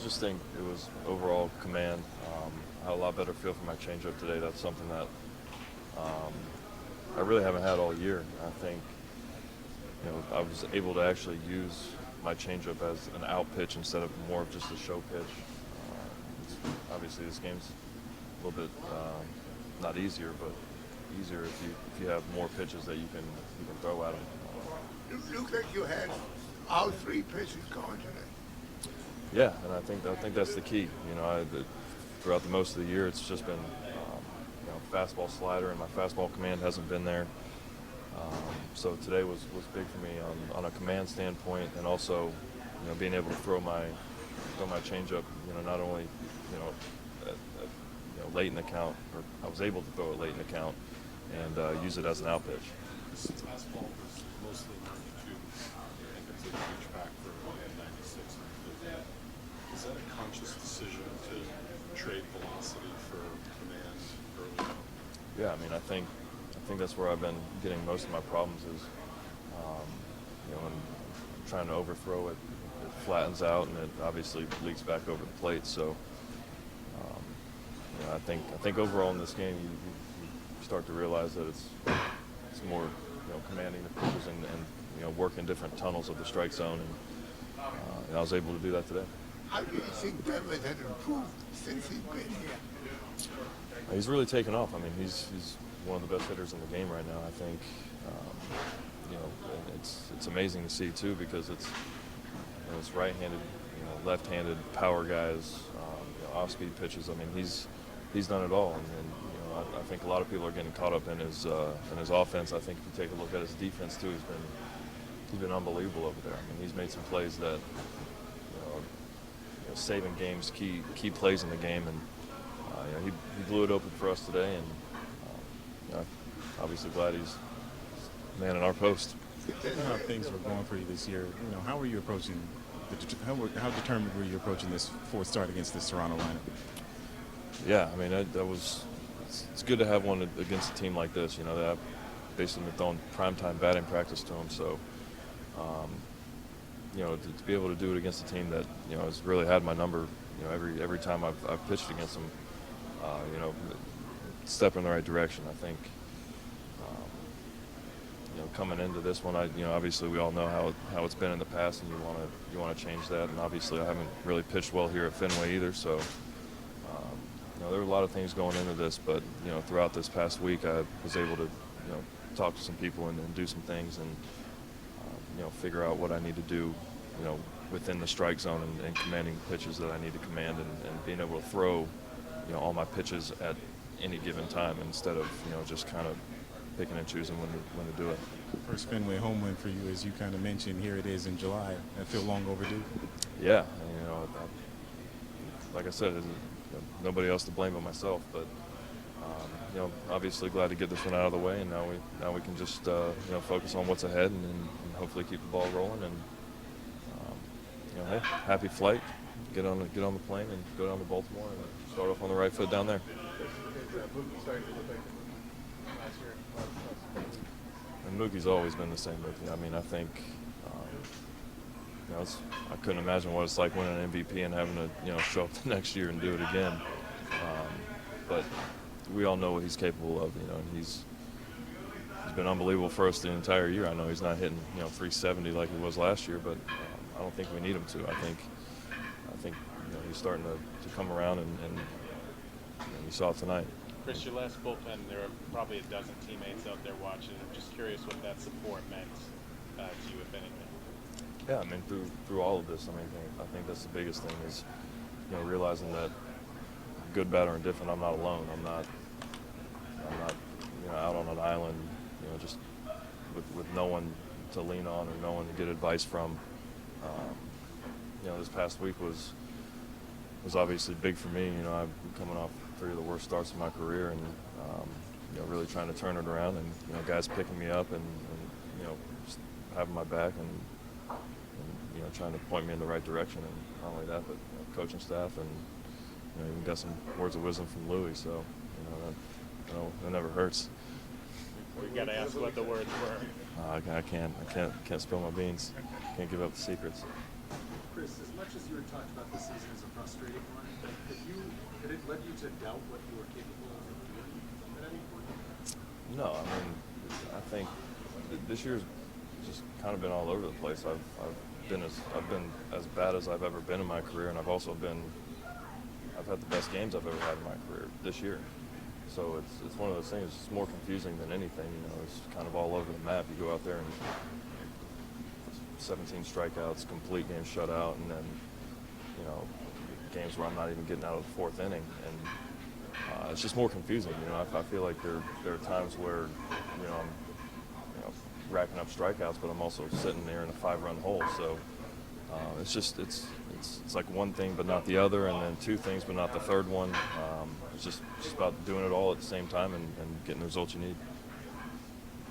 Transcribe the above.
just think it was overall command. I had a lot better feel for my changeup today. That's something that um, I really haven't had all year. I think I was able to actually use my changeup as an out pitch instead of more of just a show pitch. Obviously, this game's a little bit not easier, but easier if you have more pitches that you can throw at them. It looked like you had all three pitches going today. Yeah, and I think that's the key. Throughout the most of the year, it's just been fastball slider, and my fastball command hasn't been there. So today was big for me on a command standpoint, and also being able to throw my changeup. Not only late in the count, or I was able to throw it late in the count, and use it as an out pitch. Since fastball was mostly 92, I think it's a huge back for 96. Is that a conscious decision to trade velocity for command early on? Yeah, I think that's where I've been getting most of my problems is, when I'm trying to overthrow it, it flattens out and it obviously leaks back over the plate. So, I think overall in this game, you start to realize that it's more, commanding the pitches and working different tunnels of the strike zone, and I was able to do that today. How do you think Fenway has improved since he's been here? He's really taken off. He's one of the best hitters in the game right now. I think, and it's amazing to see too, because it's right-handed, left-handed power guys, off-speed pitches. He's done it all, and I think a lot of people are getting caught up in his offense. I think if you take a look at his defense too, he's been unbelievable over there. He's made some plays that, saving games, key plays in the game, and he blew it open for us today, and obviously glad he's man in our post. How things were going for you this year. How were you approaching? How determined were you approaching this fourth start against this Toronto lineup? Yeah, that was. It's good to have one against a team like this. That I've basically been throwing primetime batting practice to them. So, to be able to do it against a team that has really had my number. Every time I've pitched against them, step in the right direction. I think. Coming into this one, obviously we all know how it's been in the past, and you want to change that. And obviously I haven't really pitched well here at Fenway either. So, there were a lot of things going into this, but throughout this past week, I was able to talk to some people and do some things, and figure out what I need to do, within the strike zone and commanding the pitches that I need to command, and being able to throw, all my pitches at any given time instead of just kind of picking and choosing when to do it. First Fenway home win for you, as you kind of mentioned. Here it is in July. I feel long overdue. Yeah, like I said, nobody else to blame but myself. But obviously glad to get this one out of the way, and now we can just focus on what's ahead, and hopefully keep the ball rolling. And hey, happy flight. Get on the plane and go down to Baltimore and start off on the right foot down there. And Mookie's always been the same Mookie. I think I couldn't imagine what it's like winning an MVP and having to show up the next year and do it again. But we all know what he's capable of. And he's been unbelievable for us the entire year. I know he's not hitting 370 like he was last year, but I don't think we need him to. I think he's starting to come around, and you saw it tonight. Chris, your last bullpen, there are probably a dozen teammates out there watching. I'm just curious what that support meant to you, if anything. Yeah, through all of this, I think that's the biggest thing is, realizing that good, bad, or indifferent, I'm not alone. I'm not out on an island, just with no one to lean on or no one to get advice from. This past week was obviously big for me. I'm coming off 3 of the worst starts of my career, and really trying to turn it around, and guys picking me up and just having my back and trying to point me in the right direction. And not only that, but coaching staff, and even got some words of wisdom from Louis. So that never hurts. We got to ask what the words were. I can't spill my beans. Can't give up the secrets. Chris, as much as you were talking about this season as a teams had doubt what you were capable of doing at any point? No, I mean, I think this year's just kind of been all over the place. I've been as bad as I've ever been in my career, and I've had the best games I've ever had in my career this year. So it's one of those things. It's more confusing than anything. You know, it's kind of all over the map. You go out there and 17 strikeouts, complete game shutout, and then games where I'm not even getting out of the fourth inning, and it's just more confusing. You know, I feel like there are times where I'm racking up strikeouts, but I'm also sitting there in a 5-run hole. So it's just it's like one thing but not the other, and then two things but not the third one. It's just about doing it all at the same time and getting the results you need.